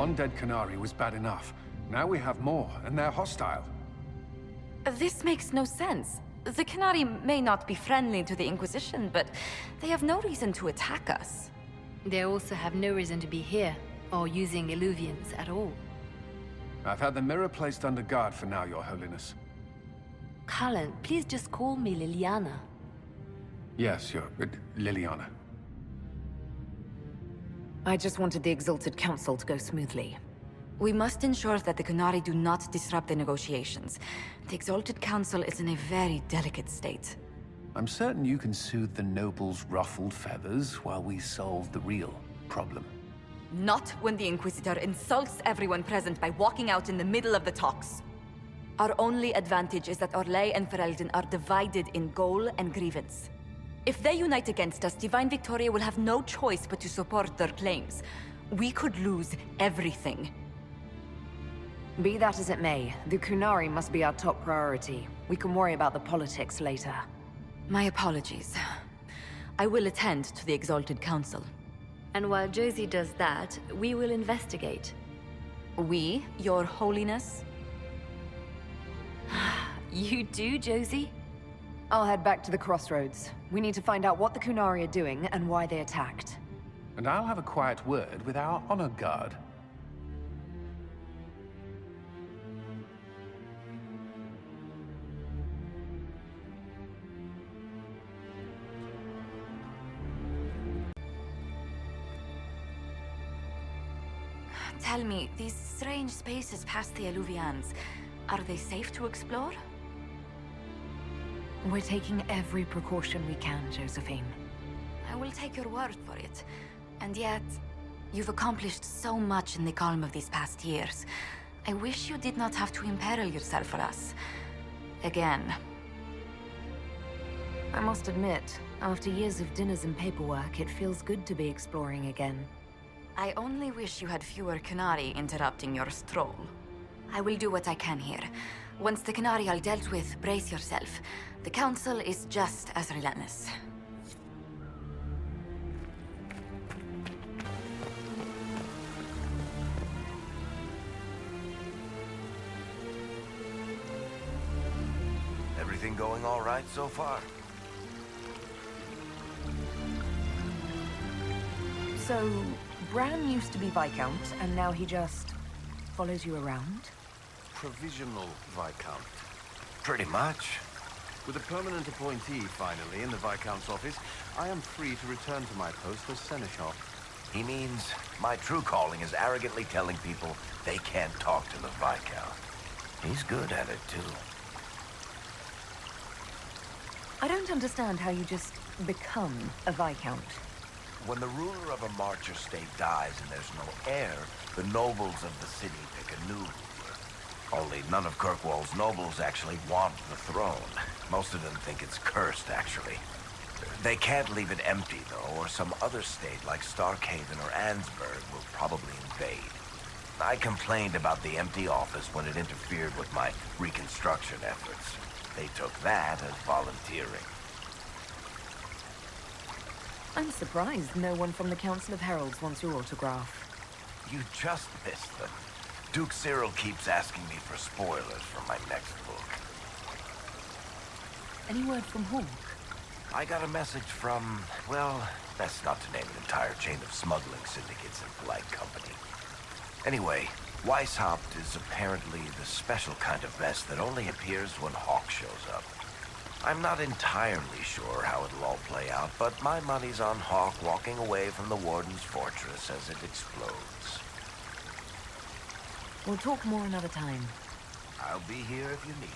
One dead Canary was bad enough. Now we have more, and they're hostile. This makes no sense. The Canary may not be friendly to the Inquisition, but they have no reason to attack us. They also have no reason to be here, or using Illuvians at all. I've had the mirror placed under guard for now, Your Holiness. Cullen, please just call me Liliana. Yes, Liliana. I just wanted the Exalted Council to go smoothly. We must ensure that the Canary do not disrupt the negotiations. The Exalted Council is in a very delicate state. I'm certain you can soothe the nobles' ruffled feathers while we solve the real problem. Not when the Inquisitor insults everyone present by walking out in the middle of the talks. Our only advantage is that Orlais and Ferelden are divided in goal and grievance. If they unite against us, Divine Victoria will have no choice but to support their claims. We could lose everything. Be that as it may, the Kunari must be our top priority. We can worry about the politics later. My apologies. I will attend to the Exalted Council. And while Josie does that, we will investigate. We, Your Holiness? You do, Josie? I'll head back to the crossroads. We need to find out what the Kunari are doing and why they attacked. And I'll have a quiet word with our honor guard. Tell me, these strange spaces past the Illuvians, are they safe to explore? We're taking every precaution we can, Josephine. I will take your word for it. And yet, you've accomplished so much in the calm of these past years. I wish you did not have to imperil yourself for us. Again. I must admit, after years of dinners and paperwork, it feels good to be exploring again. I only wish you had fewer Canary interrupting your stroll. I will do what I can here. Once the Canary are dealt with, brace yourself. The Council is just as relentless. Everything going all right so far? So, Bran used to be Viscount, and now he just follows you around? Provisional Viscount. Pretty much. With a permanent appointee, finally, in the Viscount's office, I am free to return to my post as Seneschal. He means my true calling is arrogantly telling people they can't talk to the Viscount. He's good at it, too. I don't understand how you just become a Viscount. When the ruler of a Marcher state dies and there's no heir, the nobles of the city pick a new ruler. Only none of Kirkwall's nobles actually want the throne. Most of them think it's cursed, actually. They can't leave it empty, though, or some other state like Starkhaven or Ansburg will probably invade. I complained about the empty office when it interfered with my reconstruction efforts. They took that as volunteering. I'm surprised no one from the Council of Heralds wants your autograph. You just missed them. Duke Cyril keeps asking me for spoilers for my next book. Any word from Hawk? I got a message from, well, best not to name an entire chain of smuggling syndicates in polite company. Anyway, Weishaupt is apparently the special kind of mess that only appears when Hawk shows up. I'm not entirely sure how it'll all play out, but my money's on Hawk walking away from the Warden's fortress as it explodes. We'll talk more another time. I'll be here if you need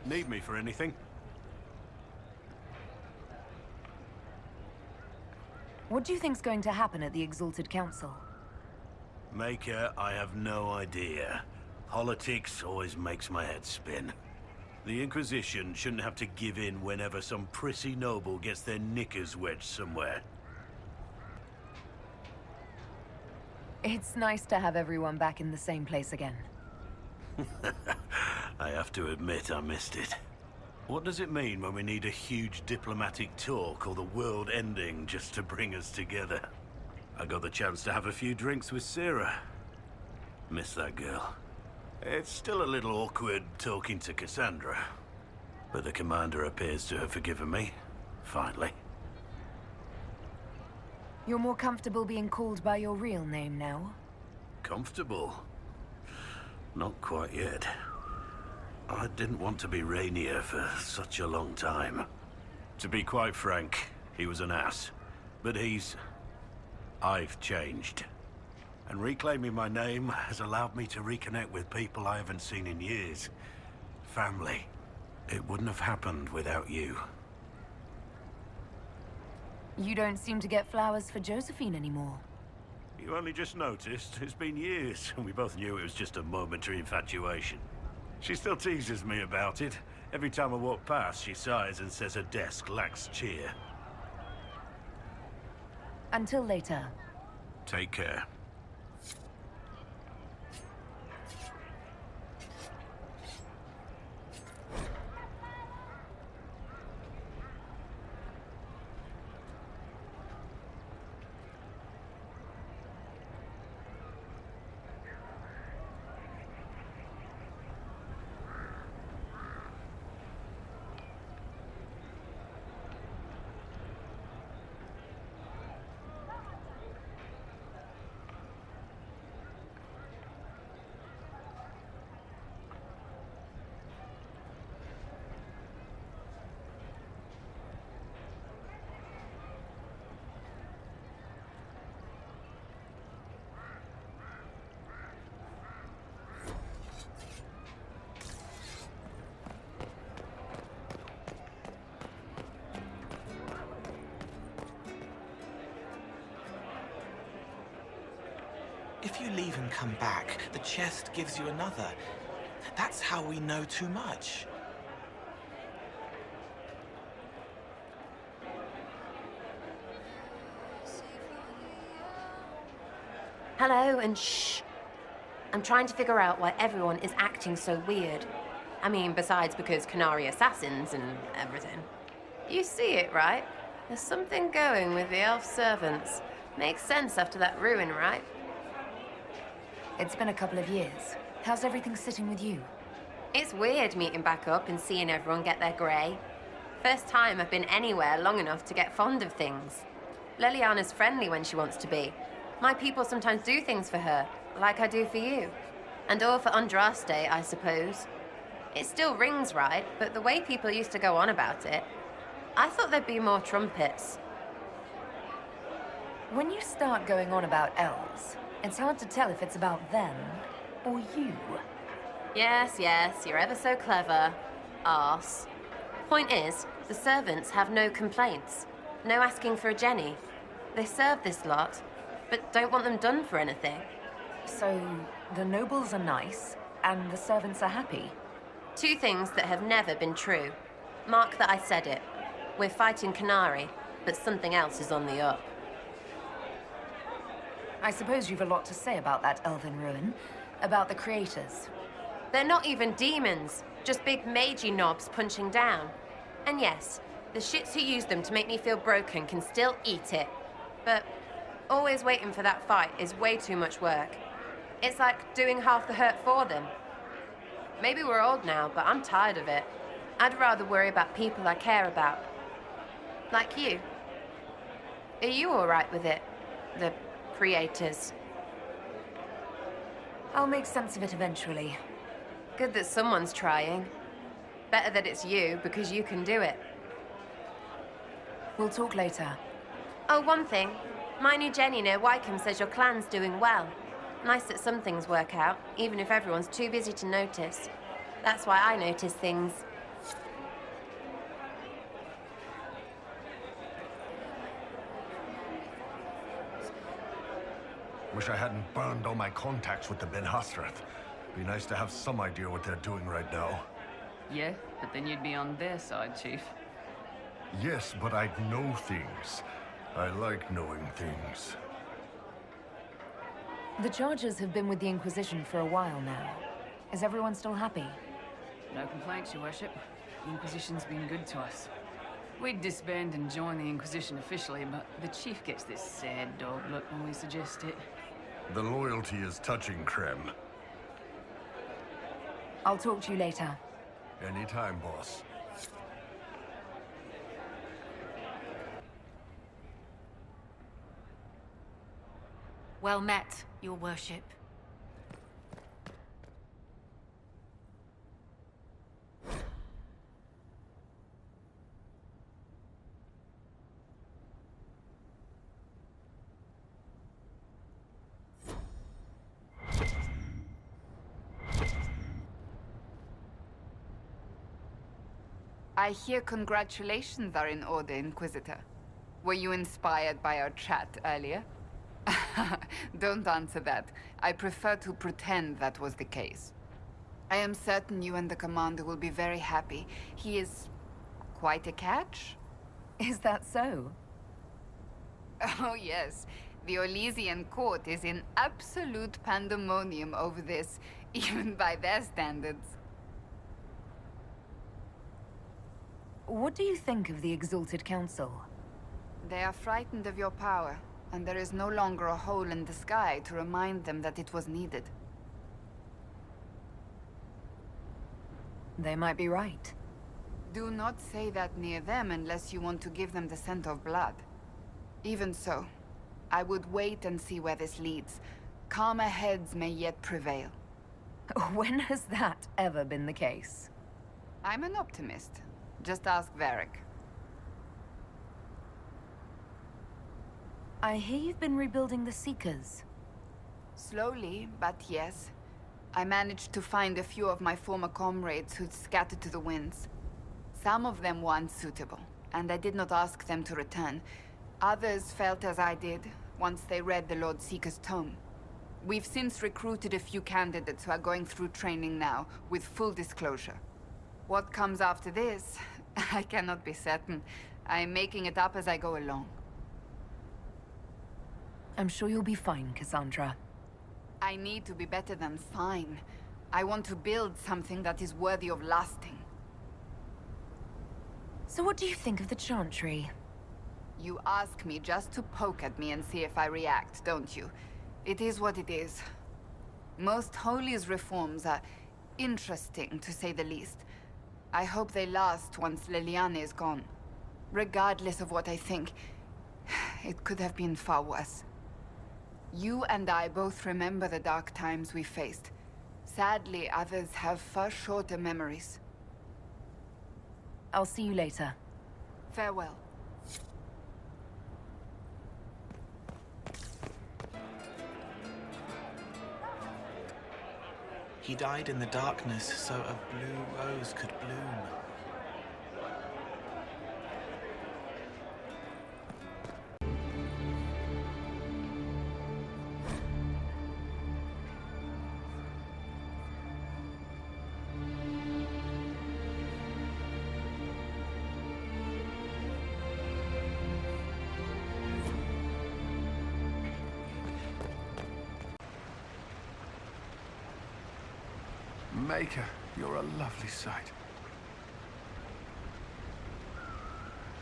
me. Need me for anything? What do you think's going to happen at the Exalted Council? Maker, I have no idea. Politics always makes my head spin. The Inquisition shouldn't have to give in whenever some prissy noble gets their knickers wedged somewhere. It's nice to have everyone back in the same place again. I have to admit I missed it. What does it mean when we need a huge diplomatic talk or the world ending just to bring us together? I got the chance to have a few drinks with Sarah. Miss that girl. It's still a little awkward talking to Cassandra. But the commander appears to have forgiven me. Finally. You're more comfortable being called by your real name now? Comfortable? Not quite yet. I didn't want to be Rainier for such a long time. To be quite frank, he was an ass. But I've changed. And reclaiming my name has allowed me to reconnect with people I haven't seen in years. Family. It wouldn't have happened without you. You don't seem to get flowers for Josephine anymore. You only just noticed. It's been years, and we both knew it was just a momentary infatuation. She still teases me about it. Every time I walk past, she sighs and says her desk lacks cheer. Until later. Take care. If you leave and come back, the chest gives you another. That's how we know too much. Hello, and shh. I'm trying to figure out why everyone is acting so weird. I mean, besides because Canary assassins and everything. You see it, right? There's something going with the elf servants. Makes sense after that ruin, right? It's been a couple of years. How's everything sitting with you? It's weird meeting back up and seeing everyone get their grey. First time I've been anywhere long enough to get fond of things. Leliana's friendly when she wants to be. My people sometimes do things for her, like I do for you. And all for Andraste, I suppose. It still rings right, but the way people used to go on about it, I thought there'd be more trumpets. When you start going on about elves, it's hard to tell if it's about them or you. Yes, you're ever so clever. Arse. Point is, the servants have no complaints. No asking for a Jenny. They serve this lot, but don't want them done for anything. So, the nobles are nice, and the servants are happy? Two things that have never been true. Mark that I said it. We're fighting Canary, but something else is on the up. I suppose you've a lot to say about that elven ruin. About the creators. They're not even demons, just big magey knobs punching down. And yes, the shits who use them to make me feel broken can still eat it. But always waiting for that fight is way too much work. It's like doing half the hurt for them. Maybe we're old now, but I'm tired of it. I'd rather worry about people I care about. Like you. Are you all right with it? The creators. I'll make sense of it eventually. Good that someone's trying. Better that it's you, because you can do it. We'll talk later. Oh, one thing. My new Jenny near Wycombe says your clan's doing well. Nice that some things work out, even if everyone's too busy to notice. That's why I notice things. Wish I hadn't burned all my contacts with the Ben Hasrath. Be nice to have some idea what they're doing right now. Yeah, but then you'd be on their side, Chief. Yes, but I'd know things. I like knowing things. The Chargers have been with the Inquisition for a while now. Is everyone still happy? No complaints, Your Worship. The Inquisition's been good to us. We'd disband and join the Inquisition officially, but the Chief gets this sad dog look when we suggest it. The loyalty is touching, Krem. I'll talk to you later. Anytime, boss. Well met, your worship. I hear congratulations are in order, Inquisitor. Were you inspired by our chat earlier? Don't answer that. I prefer to pretend that was the case. I am certain you and the Commander will be very happy. He is quite a catch. Is that so? Oh yes, the Orlesian court is in absolute pandemonium over this, even by their standards. What do you think of the Exalted Council? They are frightened of your power, and there is no longer a hole in the sky to remind them that it was needed. They might be right. Do not say that near them unless you want to give them the scent of blood. Even so, I would wait and see where this leads. Calmer heads may yet prevail. When has that ever been the case? I'm an optimist. Just ask Varric. I hear you've been rebuilding the Seekers. Slowly, but yes. I managed to find a few of my former comrades who'd scattered to the winds. Some of them were unsuitable, and I did not ask them to return. Others felt as I did, once they read the Lord Seeker's tome. We've since recruited a few candidates who are going through training now, with full disclosure. What comes after this, I cannot be certain. I'm making it up as I go along. I'm sure you'll be fine, Cassandra. I need to be better than fine. I want to build something that is worthy of lasting. So what do you think of the Chantry? You ask me just to poke at me and see if I react, don't you? It is what it is. Most Holy's reforms are interesting, to say the least. I hope they last once Leliana is gone. Regardless of what I think, it could have been far worse. You and I both remember the dark times we faced. Sadly, others have far shorter memories. I'll see you later. Farewell. He died in the darkness so a blue rose could bloom. Maker, you're a lovely sight.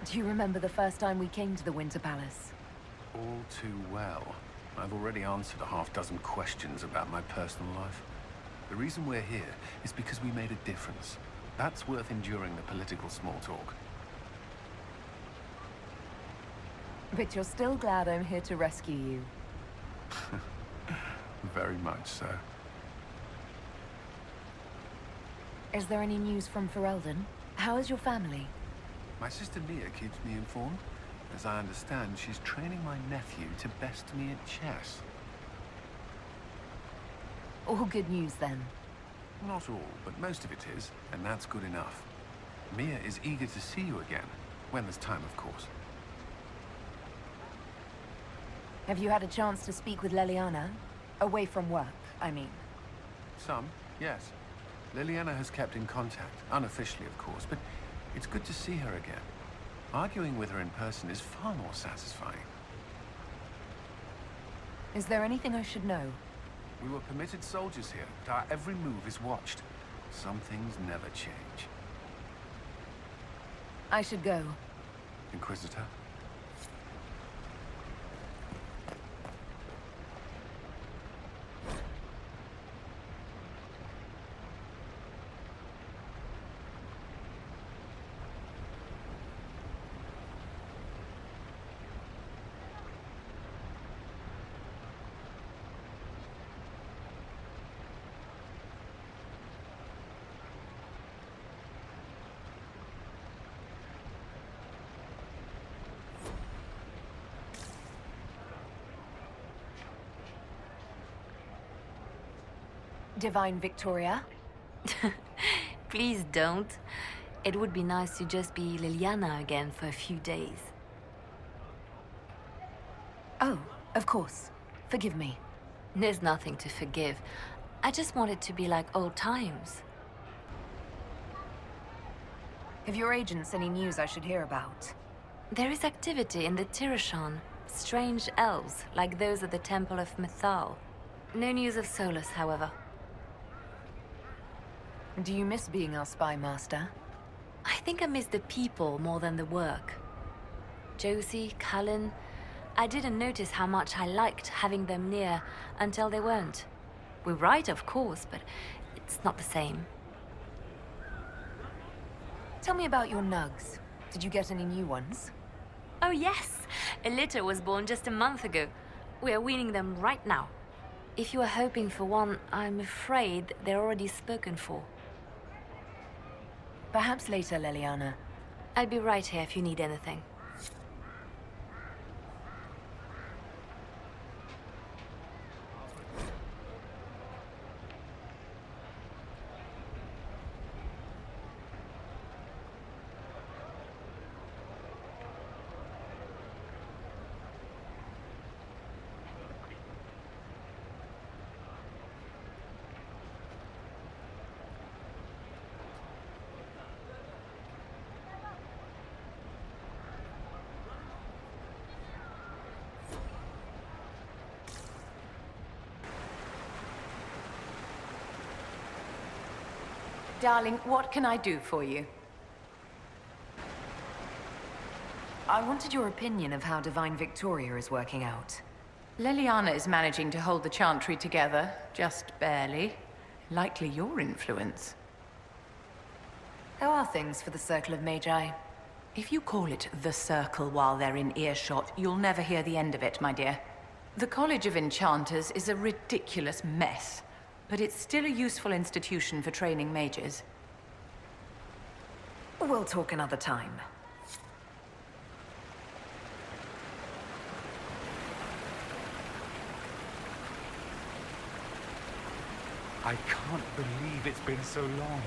Do you remember the first time we came to the Winter Palace? All too well. I've already answered a half-dozen questions about my personal life. The reason we're here is because we made a difference. That's worth enduring the political small talk. But you're still glad I'm here to rescue you. Very much so. Is there any news from Ferelden? How is your family? My sister Mia keeps me informed. As I understand, she's training my nephew to best me at chess. All good news, then. Not all, but most of it is, and that's good enough. Mia is eager to see you again, when there's time, of course. Have you had a chance to speak with Leliana? Away from work, I mean. Some, yes. Liliana has kept in contact, unofficially of course, but it's good to see her again. Arguing with her in person is far more satisfying. Is there anything I should know? We were permitted soldiers here, but our every move is watched. Some things never change. I should go. Inquisitor? Divine Victoria? Please don't. It would be nice to just be Liliana again for a few days. Oh, of course. Forgive me. There's nothing to forgive. I just want it to be like old times. Have your agents any news I should hear about? There is activity in the Tirashan. Strange elves, like those at the Temple of Mythal. No news of Solus, however. Do you miss being our spy master? I think I miss the people more than the work. Josie, Cullen... I didn't notice how much I liked having them near until they weren't. We're right, of course, but it's not the same. Tell me about your nugs. Did you get any new ones? Oh yes! A litter was born just a month ago. We are weaning them right now. If you are hoping for one, I'm afraid they're already spoken for. Perhaps later, Liliana. I'll be right here if you need anything. Darling, what can I do for you? I wanted your opinion of how Divine Victoria is working out. Liliana is managing to hold the Chantry together, just barely. Likely your influence. How are things for the Circle of Magi? If you call it the Circle while they're in earshot, you'll never hear the end of it, my dear. The College of Enchanters is a ridiculous mess, but it's still a useful institution for training mages. We'll talk another time. I can't believe it's been so long.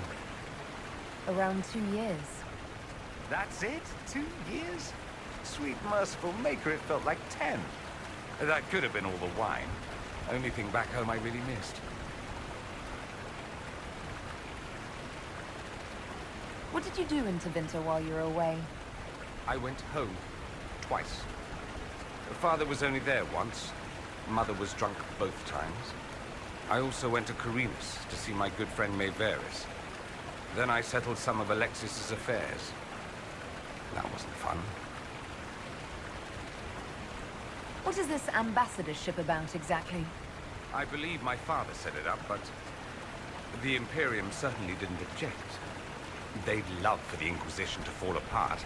Around 2 years. That's it? 2 years? Sweet merciful maker, it felt like 10. That could have been all the wine. Only thing back home I really missed. What did you do in Tevinter while you were away? I went home. Twice. Father was only there once. Mother was drunk both times. I also went to Carinus to see my good friend Maeveris. Then I settled some of Alexis's affairs. That wasn't fun. What is this ambassadorship about exactly? I believe my father set it up, but the Imperium certainly didn't object. They'd love for the Inquisition to fall apart,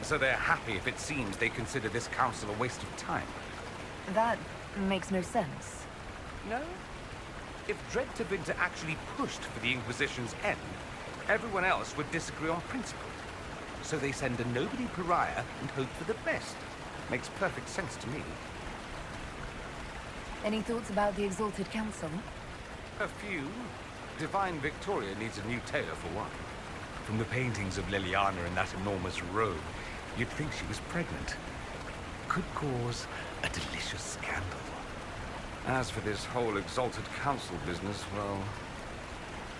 so they're happy if it seems they consider this council a waste of time. That makes no sense. No? If Dread Tevinter actually pushed for the Inquisition's end, everyone else would disagree on principle. So they send a nobody pariah and hope for the best. Makes perfect sense to me. Any thoughts about the Exalted Council? A few. Divine Victoria needs a new tailor for one. From the paintings of Liliana in that enormous robe, you'd think she was pregnant. Could cause a delicious scandal. As for this whole Exalted Council business, well...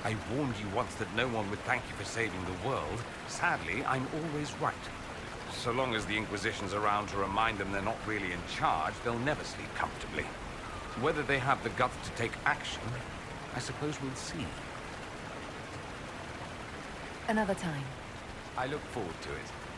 I warned you once that no one would thank you for saving the world. Sadly, I'm always right. So long as the Inquisition's around to remind them they're not really in charge, they'll never sleep comfortably. Whether they have the guts to take action, I suppose we'll see. Another time. I look forward to it.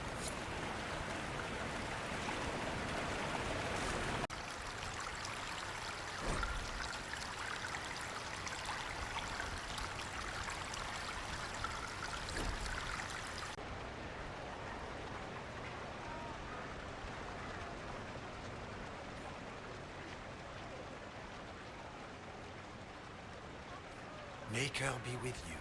Maker be with you.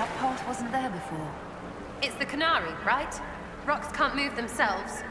That path wasn't there before. It's the Canary, right? Rocks can't move themselves.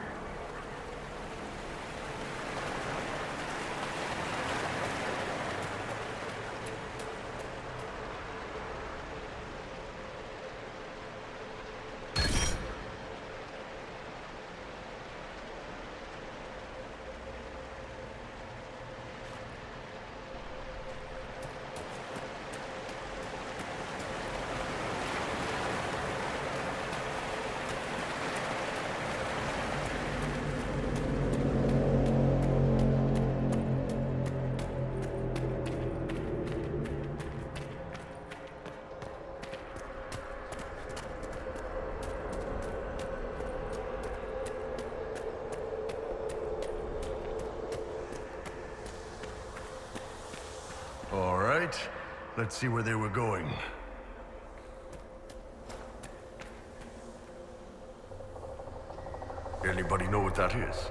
All right, let's see where they were going. Anybody know what that is?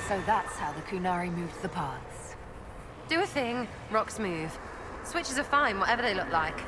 So that's how the Kunari moved the paths. Do a thing, rocks move. Switches are fine, whatever they look like.